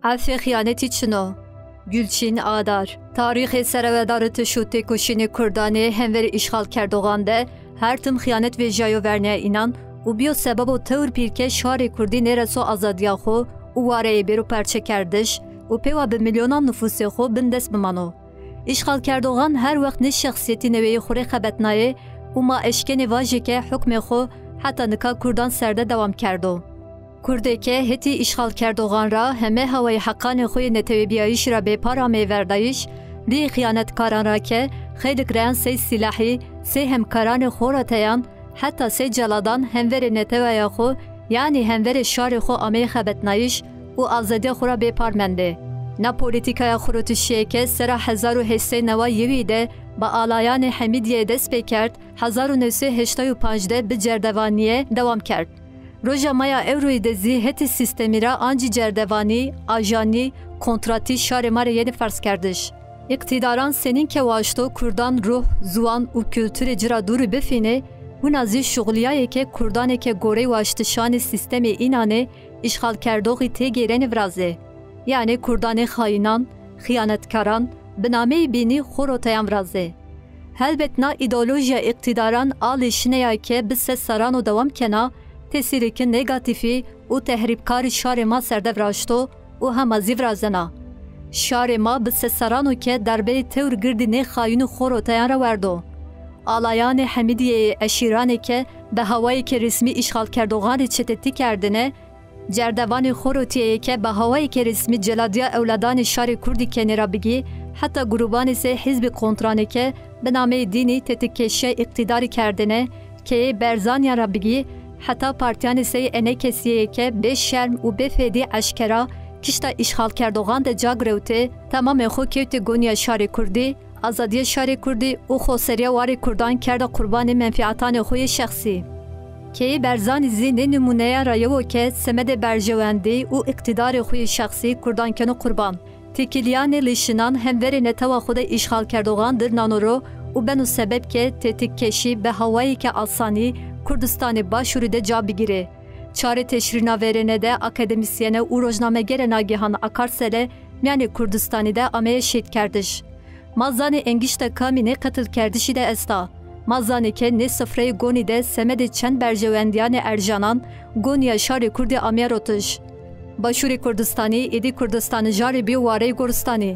Afê xıyanetî çino. Gülçin Adar. Tarîxê serevedarê tişû têkoşînê Kurdanê hemverî îşxalkerdogan de her tim xıyanet vê jayoverneya înan û biyo sebebo tewr pîrke şarê Kurdî nêreso azadiya xwe û wareyê bêrû perçe kerdiş û pêwa bi milyonan nüfusê xwe bin dest bimano. İşxalkerdogan her wext ne şexsiyetî neweyê xwe rê xebet nayê û ma eşkenê vajeke hukmê xwe heta nika Kurdan serde dewam kerdo. Kurdeke heti işxalkerdogan ra heme hewayê heqanê xwe yê netewêbiyayîş ra bêpara mêverdayiş dê xıyanetkaran ra ke xêlik reyan sê silahî sê hemkaranê xwe ra teyan heta sê celadan hemverê neteweya xwe yanî hemverê şarê xwe amê xebetnayiş û azadiya xwe ra bêpar mende. Na polîtîkaya xurotişiyeke sera 1980 newa yewî de bi alayanê Hemîdiyê dest pê kerd 1985 de bi cerdevaniyê dewam kerd. Roja maya Ewroyê de zî heti sistemî ra ancî cerdevanî, ajanî, kontratî şarê marê yeni ferz kerdiş. İktidaran senîn ke waşto Kurdan ruh, ziwan û kültürê cira dûrî bifîne, hûna zî şuxuliyayeke Kurdaneke gorê waştişanê sistemê înanê îşxalkerdoxî tê gêrenê virazê. Yani Kurdanê xayînan, xıyanetkaran, bi nameyê bînî xwe roteyan virazê. Helbet na îdeolojiya iktidaran a lêşineyake bi ses saran û dewam kena, tesîreke negatîfî û tehrîbkarî şarê ma serdev raşto û hema zî virazena. Şarê ma bi sesaranû ke derbeyê tewr girdî nê xayîn û xwe roteyan re werdo. Alayanê Hemîdiyeyê eşîraneke bi hewayeke resmî îşxalkerdoganê çetetî kerdine, cerdevanê Xorotiyeyeke bi hewayeke resmî celadiya ewledanê şarê Kurdî kenê ra bigî, heta grûbanê sê hizbê kontraneke bi nameyê dînî tetikkeşiya iktidarî kerdine, keyê berzaniya ra bigî, heta partiyanê sê enekesiyeyeke bê şerm û bê fêdî eşkera kişta îşxalkerdogan de cagrewtê temamê xwe kewtê goniya şarê Kurdî, azadiya şarê Kurdî û xweseriya warê Kurdan kerda qurbanê menfîatanê xwe yê şexsî. Keyê berzanî zî nê numuneya rayewoke semedê berjewendî û iktidarê xwe yê şexsî Kurdan keno qurban. Têkiliyanê lêşinan hemverê netewa xwe de îşxalkerdogan dir nanoro û beno sebeb ke tetikkeşî bi hewayeke asanî Kurdistanê Başûrê de ca bigire. Çare teşrîna verêne de akademisyene û rojnamegere nagihan Akarsele miyanê Kurdistanê de ameye şehîd kerdiş. Mazanê engişta kamî nê qetil kerdişî de esta. Mazaneke nê sifreyê gonî de semedê çend berjewendiyanê Ercanan goniya şarê Kurdî ameye rotiş. Başûrê Kurdistanê êdî Kurdistanê jarê bî wareyê Goristanê.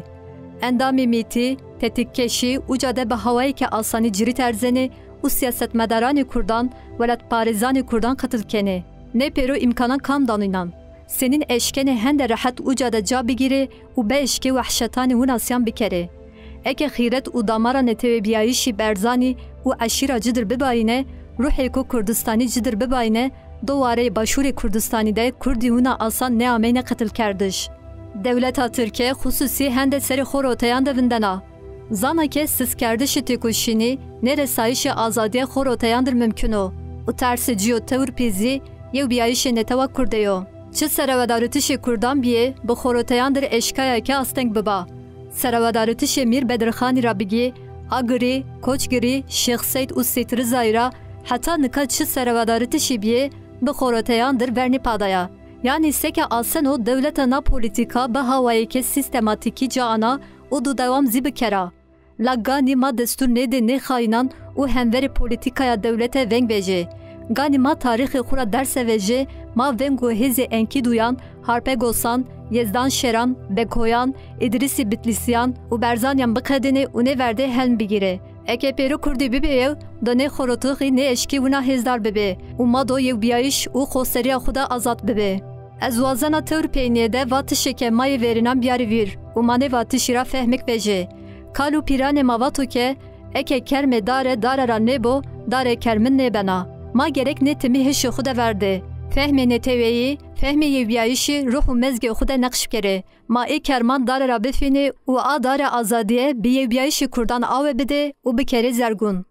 Endamê mîtî, tetikkeşî û cade bi hewayeke asanî cirî terzenê û siyasetmedaranê Kurdan, welatparêzanê Kurdan qetil kenê. Ne pêro imkanan kam danînan. Senin eşkenê hende rehet û cade ca bigîre û be eşkê wehşetanê hûn asyan bikere. Eke xîret û damara netewêbiyayîşî berzanî û eşîra cidir bibayîne, ruhê ku Kurdistanî cidir bibayîne, do wareyê Başûrê Kurdistanî de Kurdî hûna asan ne ameyne qetil kerdiş. Dewleta Tirkiye xusûsî hende serê xwe roteyan de vindena. Zanake siz kerdişî têkoşînî ne resayişê azadiya xwe roteyandir mümkün o. û tersê ciyo tewr pêzî yew biyayîşê netewa Kurdê yo. Çi serevedarîtişê Kurdan biyê bi xweroteyandir eşkayeke asteng biba. Serevedarîtişê Mîr Bedirxanî ra bigî, Agirî, Koçgirî, Şêx Seyd û Sêt Rizayî ra heta nika çi serevedarîtişê biyê bi xweroteyandir vernî padaya. Yani seke aseno devleta na polîtîka bi hewayeke sîstematîkî ca ana û du dewam zî bikera. La ganî ma destûr nêdê nê xayînan û hemverê polîtîkaya dewletê veng bêje. Ganî ma tarîxê xwe ra derse veje, ma veng û hêzê enkî duyan, Harpegosan, Yezdan Şeran, Bekoyan, İdrisî Bitlisyan û Berzanyan biqedîne û nê werdê helm bigîre. Eke pêro Kurdî bibe yew, da nê xorotixî nê eşkî wina hêzdar bibe û ma do yewbiyayîş û xweseriya xwe de azad bibe. Ez wazena tewr peyniyê de va tişeke mayê verînan biyarî vîr û ma nê va tişî ra fehmek veje. Kal û pîranê ma vatoke, eke kermê dare ra nebo, darê kermin nêbena. Ma gerek nê timî hişê xwe de verde. Fehmê neteweyî, fehmê yewbiyayîşê ruh û mezgê xwe de neqş bikere. Ma ê kerman dare ra bifîne û a dare azadiye bi yewbiyayîşê Kurdan awe bide û bikere zergûn.